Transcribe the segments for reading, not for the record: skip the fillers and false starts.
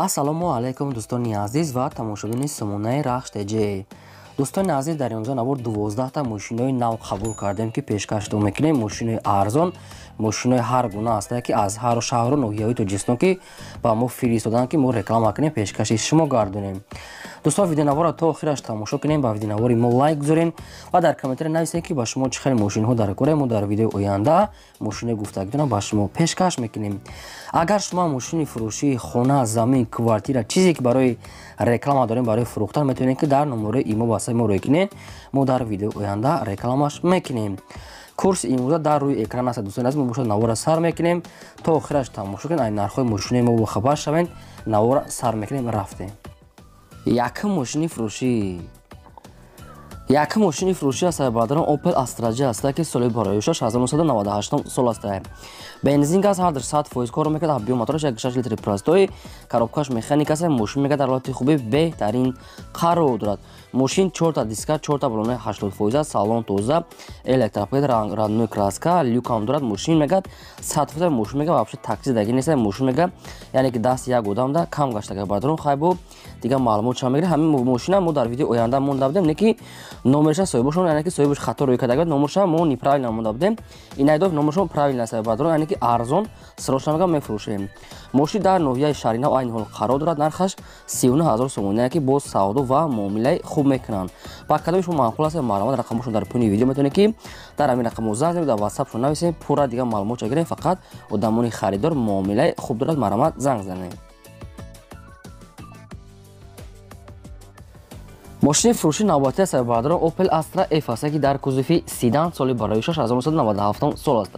ассалому алайкум дӯстони азиз ва тамошобини сомонаи рахш теҷе. дӯстони азиз, дар инҷо навор 12та мошинои нав қабул кардем ки пешкашдо мекунем. Мошинои арзон, мошинои ҳар гуна ҳастанд ки аз ҳар шаҳру ноҳияҳои Тоҷикистон ки ба мо фиристоданд ки мо реклама кунем, пешкаши шумо гардонем. дӯстон, видеонавора то охираш тамошо кунем, ба видеонавори мо лайк гузорен ва дар комментаре нависед ки ба шумо чӣ хеле мошинҳо дар коре. Мо дар видеои оянда мошинои гуфтагидона ба шумо пешкаш мекунем. агар шумо мошини фурӯшии хона, замин, квартира, чизе ки барои реклама дорем, барои фурӯхтан, метавонед ки дар номерои имо ба мо рой кунед. мо дар видеои оянда рекламаш мекунем. курси имрӯза дар рӯи экран аст. дӯстони азиз, мо бошад навора сар мекунем то охираш тамошо кунед. ай нархҳои мошинои мо бохабар шавед. навора сар мекунем, рафтем. Якум мошини фурӯшӣ аст бадарон Opel Astra J аст ки соли бароишаш 1998 сол аст. бензин газ ҳардаш 100% кор мекунад. ҳабиё мотораш 1.6 литри простой, коробкаш механик аст. мошин мегӯяд дар ҳолати хубӣ беҳтарин қарор дорад. мошин 4 диска, 4 балони 80% аст. салон тоза, электропакет, родной краска, люкам дорад. мошин мегӯяд 100% мошин мегӯяд вообще такси даги нест. мошин мегӯяд яъне ки даст як одамда кам гаштага бадарон хайбо дига маълумот чам мегирад. ҳамин мошина мо дар видеои оянда монда будем, не ки номерша соҳибашон, яъне ки соҳибаш хато рӯй карда, номерша мо неправильно монда будем. инайдо номершон правильно аст бадарон, яъне ки арзон срочно мефурӯшем. мошин дар ноҳияи шаҳри нав айни ҳол қарор дорад. нархаш 39000 сомон, яъне ки боз савдо ва муомилаи хуб мекунанд. ба кадоми шумо маъқул аст маълумот рақамошон дар поёни видео метавонед ки дар ҳамин рақамҳо занг занед, дар ватсапшон нависед, пурра дига маълумотша гирем. фақат одамони харидор муомилаи хуб дорад. марҳамат, занг занед. мошини фурӯши навбатӣ аст бадарон Opel Astra F аст ки дар кузуфи седан соли бароишаш 1997 сол аст.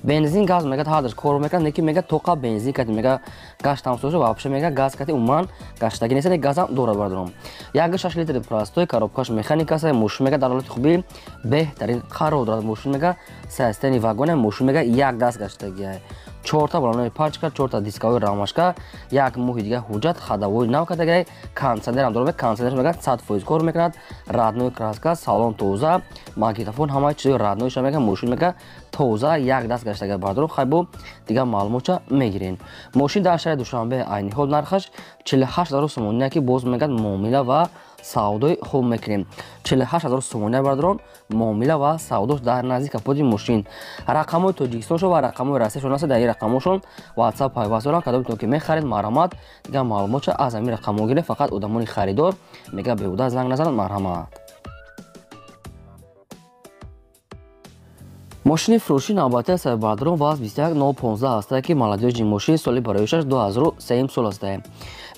бензин газ мегӯяд ҳардаш кор мекунад, не ки мегӯяд тоқа бензин кати мегӯяд гаштам соза вообще мегӯяд газ кати умуман гаштаги нест, газам дорад бадарон. 1.6 литри простой, коробкаш механик аст. мошин мегӯяд дар ҳолати хубӣ беҳтарин қарор дорад. мошин мегӯяд системи вагоне, мошин мегӯяд як даст гаштаги, 4 балонои пачка, 4 дискаҳои рамашка, як моҳи дига ҳуҷҷат, ходовои нав катагирай, кондитсионерам дорад. кондитсионер мегӯяд 100% кор мекунад. родной краска, салон тоза, магнитофон, ҳамаи чизои роднойша мегӯяд. мошин мегӯяд тоза як даст гаштаги бадарон хайбо дига маълумотша мегирен. мошин дар шаҳри душанбе айни ҳол нархаш 48000 сомон, ки боз мегӯяд муомила ва савдои хуб мекунем. 48000 сомон бадарон, муомила ва савдош дар назди капоти мошин. рақамҳои тоҷикистоншон ва рақамҳои россияшон аст. дар ин рақамҳошон ватсап пайваст доранд. кадомитон ки мехаред, марҳамат, дига маълумотша аз ҳамин рақамҳо гиред. фақат одамони харидор мегӯяд беҳуда занг назананд. марҳамат. мошини фурӯши навбатӣ аст бадарон ВАЗ 21915 аст ки молодёжи мошин соли бароишаш 2003 сол аст.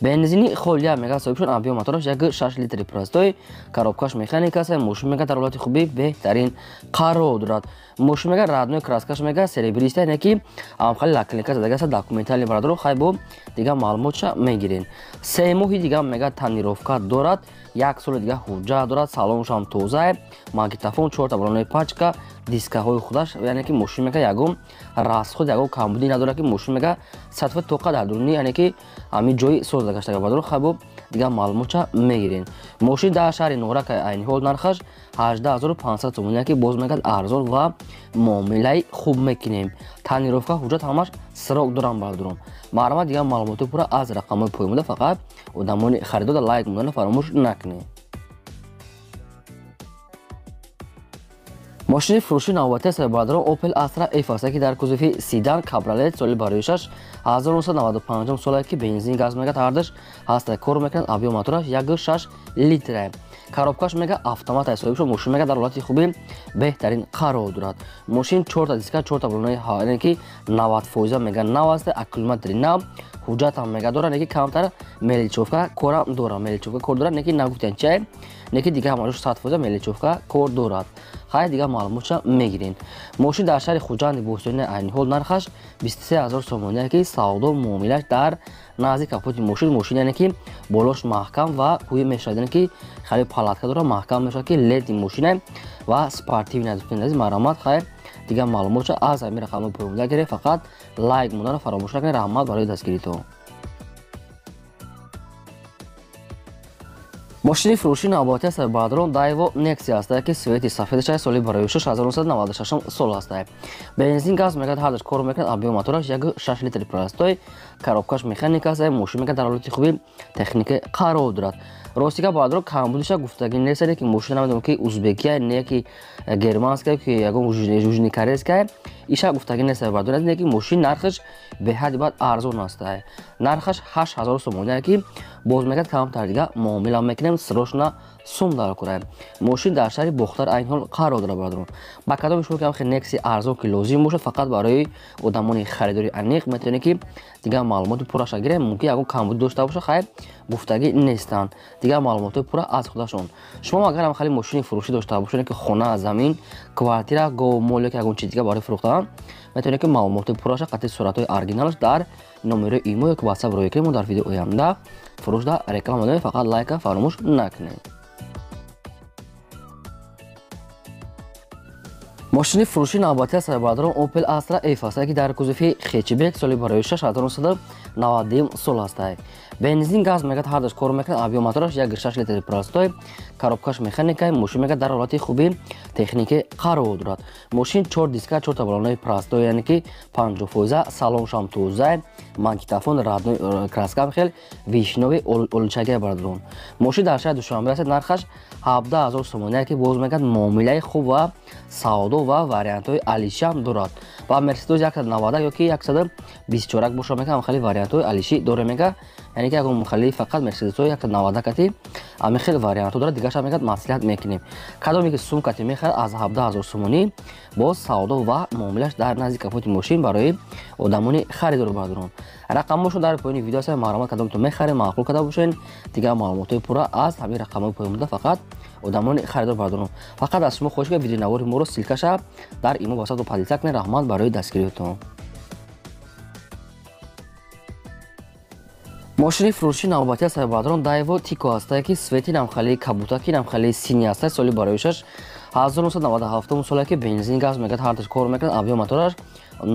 бензини холия мегӯяд соҳибшон. ҳабиё мотораш 1.6 литри простой, коробкаш механик аст. мошин мегӯяд дар ҳолати хубӣ беҳтарин қарор дорад. мошин мегӯяд родной краскаш мегӯяд серебрист, яъне ки амхали лаклинка задага аст. документали бадарон хайбо дига маълумотша мегирен. 3 моҳи дига мегӯяд тонировка дорад. 1 соли дига ҳуҷҷат дорад. салоншам тоза, магнитофон, 4 балонои пачка, дискаҳои худаш, яъне ки мошин мегӯяд ягон расход, ягон камбудӣ надорад, ки мошин мегӯяд 100% тоқа дар дурунӣ, яъне ки ҳамин ҷои соз гаштага бадарон хайбо дига маълумотша мегирен. мошин дар шаҳри норак айни ҳол нархаш 18500 сомон, яъне ки боз мегӯяд арзон ва муомилаи хуб мекунем. тонировка, ҳуҷҷат ҳамаш срок доранд бадарон. марҳамат, дига маълумоти пурра аз рақамҳои поёмода. фақат одамони харидор лайк монданро фаромӯш накунед. мошини фурӯши навбатӣ аст бадарон Opel Astra F аст ки дар кузуфи седан кабролет соли бароишаш 1995 сол ки бензин газ мегӯяд ҳардаш ҳаста кор мекунад. ҳабиё мотораш 1.6 литр, коробкаш мегӯяд автомат аст соҳибшон. мошин мегӯяд дар ҳолати хубӣ беҳтарин қарор дорад. мошин 4 диска, 4 балонои яъне ки 90% мегӯяд нав аст. аккумулятори нав, ҳуҷҷатам мегӯяд дорад, не ки камтар меличовка корам дорад. меличовка кор дорад, не ки нагуфтан чай, не ки дига ҳамааш 100% меличовка кор дорад. хай дига маълумотша мегирен. мошин дар шаҳри хуҷанди бостонӣ айни ҳол нархаш 23000 сомон, ки савдо муомилаш дар назди капоти мошин. мошин яъне ки болош маҳкам ва кӯи мешавад, ки хеле палатка дорад, маҳкам мешавад, ки леди мошина ва спортивӣ надофтаниз. марҳамат, хай дига маълумотша аз ҳамин рақамҳои поёмода гиред. фақат лайк монданро фаромӯш накунед. раҳмат барои дастгиритон. ماشین فروشی نوباتی است بعدرون دایو نکسی است که سویتی سفیدش соли барои 6996 سال است. بنزین گاز میگه هردش کار میکنه آبی موتورش یک 6 لیتر پلاستوی коробкаш механик است ماشین میگه در حالت خوبی تکنیک قرار دارد. روسیکا بعدرون کامبودش گفتگی نیست که ماشین نمیدونم که ازبکیه نه که گرمانسکه که یگون جوجنی کارسکه ایشا گفتگی نیست بعدرون نه که ماشین نرخش به حد بعد ارزون است. نرخش 8000 сомоне که باز میگه کمتر دیگه معامله میکنیم سروشنا сум дар курад. ماشین در شهر بختر این حال قرار داره بعدرون. با کدام شما که خیلی نکسی ارزون که لازم باشه فقط برای آدمانی خریداری انیق میتونه که دیگه معلومات پورش گیره ممکن اگه کمبود داشته باشه خیلی گفتگی نیستن دیگه معلومات پورا از خودشون. شما اگر هم خیلی ماشین فروشی داشته باشین که خونه زمین کوارتیرا گو مول که اگه چیز دیگه برای فروختن میتونه که معلومات پورش قطعی صورتای اورجینالش در نمره ایمو یا واتساپ روی که ما در ویدیو آینده فروش دا رکلام میدیم فقط لایک فراموش نکنید. ماشین فروشی نوباتی است بعدرون اوپل استرا اف است که در کوزوفی خیچبک سالی برای 6990 سال است. بنزین گاز میگه هردش کار میکنه آبی موتورش یک 6 لیتر پلاستوی коробкаш механика ماشین میگه در حالت خوبی تکنیک قرار دارد. ماشین 4 دیسک 4 تا بالونای پلاستوی یعنی که 50% салон шам توزه ماگنیتوفون رادیو краска خیلی ویشنوی اولچگه بعدرون. ماشین در شهر دوشنبه است نرخش 17000 сомоне که باز میگه معامله خوب و ساده و واریانت های علیشی هم دارد. و مرسیدس 190 یا که 124 باشه میگه خیلی واریانت های علیشی داره میگه یعنی که اگه خیلی فقط مرسیدس 190 کتی اما خیلی واریانت داره دیگه شما میگه مصلحت میکنیم. کدومی که سوم کتی میخره از 17000 сомоне باز ساده و معاملهش در نزدیک کاپوت ماشین برای آدمانی خریدار بعدرون. رقمشو در پایین ویدیو است معلومات کدوم تو میخره معقول کدا باشین دیگه معلومات پورا از همین رقمای پایین فقط آدمانی خریدار بعدرون. فقط از شما خواهش که ویدیو نوار ما رو سیلکش در ایمو واسط و پادیسک نه رحمت برای دستگیریتون. ماشین فروشی نوباتی است بعدرون دایو تیکو است که سویتی نام خالی کابوتاکی نام خالی سینی است سالی برای 1997 سالی که بنزین گاز میگه هردش کار میکنه آبی موتورش 0.9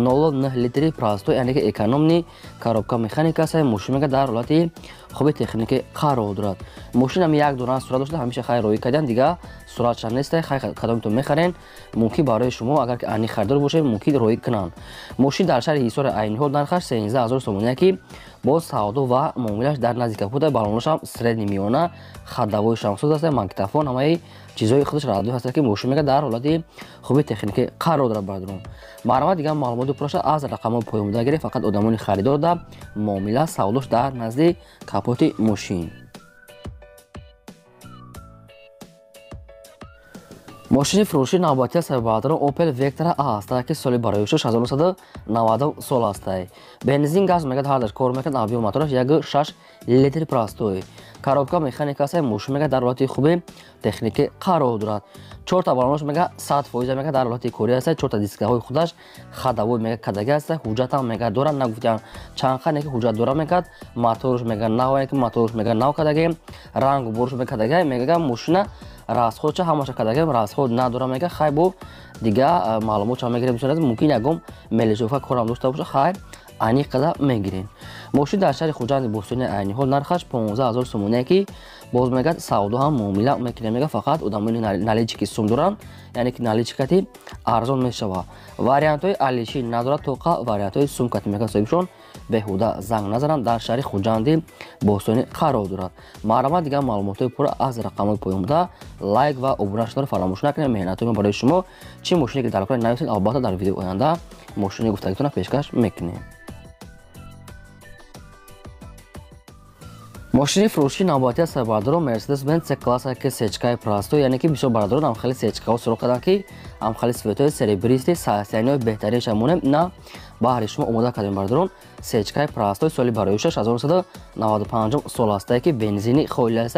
لیتری پلاستوی یعنی که اکونومی коробка مکانیک است. ماشین میگه در حالت خوبی تکنیک قرار دارد. ماشین هم یک دونه صورت داشته همیشه خیر روی کردن دیگه صورتش نیست خیر کدام تو میخرین ممکن برای شما اگر که انی خریدار باشه ممکن روی کنن. ماشین در شهر هیسار عین حال نرخش 13000 сомоне که باز ساده و معاملهش در نزدیک بوده بالونش هم سردی میونه خداوی شمسوز است ماگنیتوفون همه چیزای خودش رادیو هست که ماشین میگه در حالت خوبی تکنیک قرار داره بعدرون. معلومات دیگه معلومات پروش از رقم پایین داگیره فقط آدمانی خریدار در معامله سوداش در نزدیک کاپوت ماشین. ماشین فروشی نوباتی است بعدرون اوپل وکتور است که سالی برای 6990 سال است. بنزین گاز میگه هردش کار میکنه آبی موتورش یک 6 لیتر پلاستوی коробка مکانیک است. ماشین میگه در حالت خوبی تکنیک قرار دارد. 4 تا بالونش میگه 100% میگه در حالت کوری است. 4 تا دیسک های خودش خداوی میگه کداگه است. حجت هم میگه دارن نگفتن چند خانه که حجت داره میگه موتورش میگه نه که موتورش میگه نه کداگه رنگ برش میگه کداگه میگه ماشین راست خود چه همش کداگه راست خود نداره میگه خیلی بو دیگه معلومات هم میگیریم میشه ممکن یکم ملیجوفا کارم داشته باشه خیلی انی قدر میگیرین. ماشین در شهر خوجند بوستانی عینی حال نرخش 15000 сомоне که باز میگه ساده هم معامله میکنه میگه فقط آدمانی نالیچ که سوم دارن یعنی که نالیچ کتی ارزون میشه. واریانت های علیشی نداره توقع واریانت های سوم کتی میگه صاحبشون بهوده زنگ نزنن در شهر خوجند بوستانی قرار دارد. معلومات دیگه معلومات پورا از رقم پایین بوده لایک و ابونش رو فراموش نکنید. مهنتتون برای شما چی ماشینی که در کار نویسید البته در ویدیو آینده ماشین گفتگیتون پیشکش میکنیم. ماشین فروشی نوباتی است بعدرون مرسیدس بنز سی کلاس که سچکای پلاستو یعنی که بیشتر بعدرون هم خیلی سچکا و سرخ کردن که هم خیلی سویتای سریبریستی سایسینای بهترینش همونه نه باهر شما اومده کردیم بعدرون سچکای پلاستو سالی برای 6995 سال است که بنزینی خیلی است.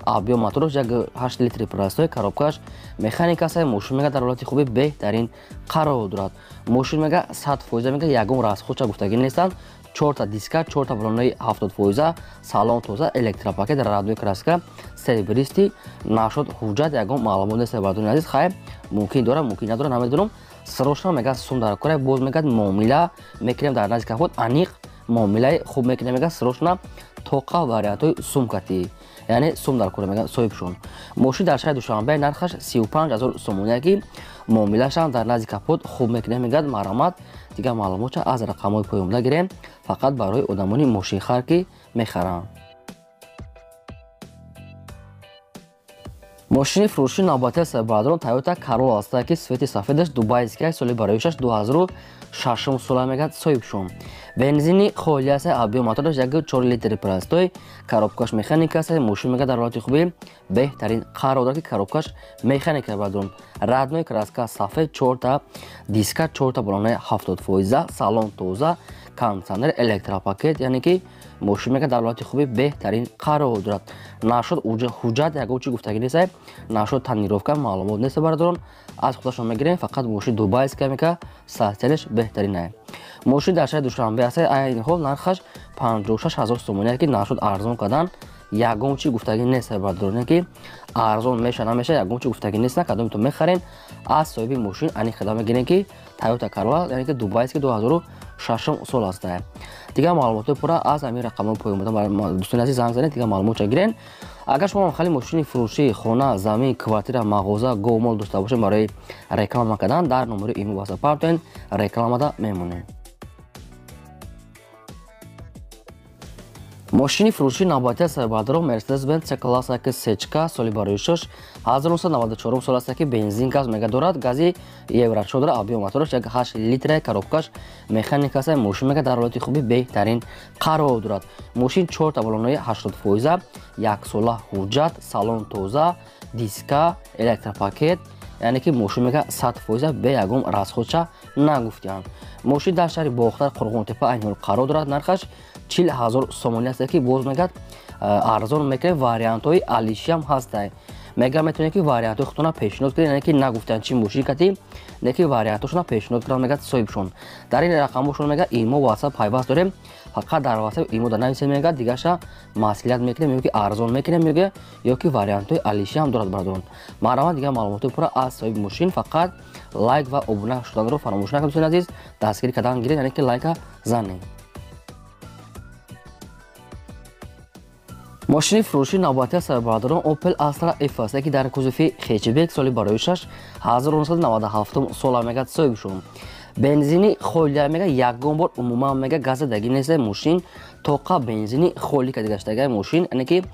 آبی موتورش یک 8 لیتر پلاستوی коробкаш مکانیک است. ماشین میگه در حالت خوبی بهترین قرار دارد. ماشین میگه 100% میگه یگم راست خودش گفتگی نیستن 4 تا دیسک 4 تا بالونای 70% салон توزه الکتروپاکت رادیو краска سریبریستی نشد حجت یگم معلومات است بعدون عزیز خیلی ممکن داره ممکن نداره نمیدونم سروشنا میگه سوم در کار باز میگه معامله میکنیم در نزدیک خود انیق муомилаи хуб мекунем мегӯяд срочно тоқа вариантҳои сумкатӣ, яъне сум дар кор мегӯяд соҳибшон. мошин дар шаҳри Душанбе нархаш 35 000 сомония ки муомилаашам дар назди капот хуб мекунем мегӯяд маромат. Дигар маълумотша аз рақамҳои поёмда гирем фақат барои одамони мошинхар ки мехаранд. мошини фурӯшии навбатии сабадрон Toyota Corolla аст ки сифати сафедаш дубайская соли бароишаш 2006 сола мегӯяд соҳибшон. бензини холӣ аст, объем мотораш 1.4 литри простой, коробкаш механика аст. мошин мегӯяд дар ҳолати хубӣ беҳтарин қарор дорад ки коробкаш механика бадрон. радной краска сафед, 4 диска, 4 балонаи 70%, салон тоза, кондиционер, электропакет, яъне ки мошин мегӯяд дар ҳолати хубӣ беҳтарин қарор дорад. нашуд ҳуҷҷат ягон чи гуфтагӣ нест, нашуд танировка маълумот нест бардорон. аз худашон мегирем фақат мошин дубайская мека состоянияш беҳтарин аст. мошин дар шаҳри Душанбе аст, айни ҳол нархаш 56 000 сомония ки нашуд арзон кардан ягон чи гуфтагӣ нест бардорон, ки арзон меша намеша ягон чи гуфтагӣ нест. кадомитон мехарен аз соҳиби мошин ани хида мегирем ки Toyota Corolla, яъне ки дубайски 2006 сол аст. дигар маълумоти пурра аз ҳамин рақамҳои поёмда дӯстони азиз занг занед, дигар маълумотша гирен. агар шумо хали мошини фурӯшии хона, замин, квартира, мағоза, гов-мол дошта бошед барои реклама кардан, дар номери имо васап партоен рекламада мемонед. мошини фурӯшии навбатии сабадрон Mercedes-Benz C-Class Sechka соли бароишаш 1994 сол аст ки бензин газ мега дорад. гази евро-4 дорад, объем мотораш 8 литр, коробкаш механика аст. мошин мега дар ҳолати хубӣ беҳтарин қарор дорад. мошин 4 балонаи 80%, 1 сола ҳуҷҷат, салон тоза, диска, электропакет, яъне ки мошин мега 100% бе ягон расходша нагуфтиям. мошин дар шаҳри Бохтар Қурғонтепа айни ҳол қарор дорад. нархаш 40 000 сомония аст ки боз мегӯяд арзон мекунем. вариантҳои алишиам ҳаст. мега метавонед ки вариантҳои худтона пешниҳод кунед, яъне ки нагуфтанд чи мошин кати, не ки вариантҳошона пешниҳод кунанд мегӯяд соҳибшон. дар ин рақамҳошон мегӯяд имо ватсап пайваст дорем, фақат дар ватсап имо дар нависем мегӯяд дигарша маслиҳат мекунем, ё ки арзон мекунем мегӯяд, ё ки вариантҳои алишиам дорад бардорон. маромат дигар маълумоти пурра аз соҳиби мошин. фақат лайк ва обуна шуданро фаромӯш накунед дӯстони азиз, дастгирӣ кардан гиред, яъне ки лайка занед. мошини фурӯшии навбатии сабадрон Opel Astra F аст ки дар кузуфи хечбек соли бароишаш 1997 сола мегӯяд соҳибшон. бензини холия мега ягон бор умуман мега газадагӣ нест. мошин тоқа бензини холӣ карда гаштаги мошин, яъне ки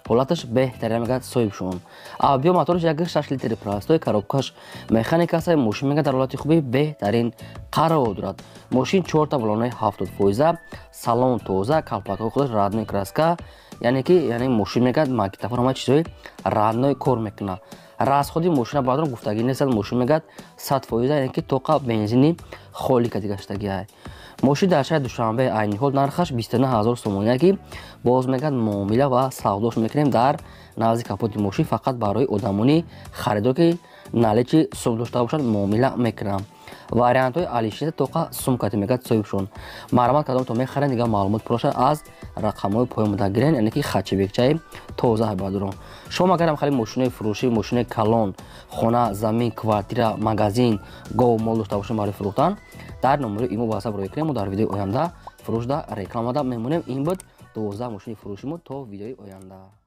ҳолаташ беҳтарин мегӯяд соҳибшон. объем мотораш 1.6 литри простой, коробкаш механика аст. мошин мега дар ҳолати хубӣ беҳтарин қарор дорад. мошин 4 балонаи 70%, салон тоза, калпакҳои худаш радной краска, яъне ки мошин мегӯяд магнитофон ҳама чизҳои радной кор мекунад. расходи мошина баъдон гуфтагӣ нест. мошин мегӯяд 100%, яъне ки тоқа бензини холӣ карда гаштаги аст. мошин дар шаҳри Душанбе айни ҳол нархаш 29 000 сомония ки боз мегӯяд муомила ва савдош мекунем дар назди капоти мошин фақат барои одамони харидор ки наличи сум дошта бошанд муомила мекунам. вариантҳои алишита тоқа сумкати мегӯяд соҳибшон. маромат кадомтон мехарен, дигар маълумот пуроша аз рақамҳои поёмда гирен, яъне ки хачебекчаи тоза бадурон. шумо агарам хали мошинои фурӯшӣ, мошинои калон, хона, замин, квартира, магазин, гов, мол дошта бошем барои фурӯхтан, дар номери имо васап роя кунем. дар видеои оянда фурӯшда рекламада мемонем. ин буд 12 мошини фурӯшимо. то видеои оянда.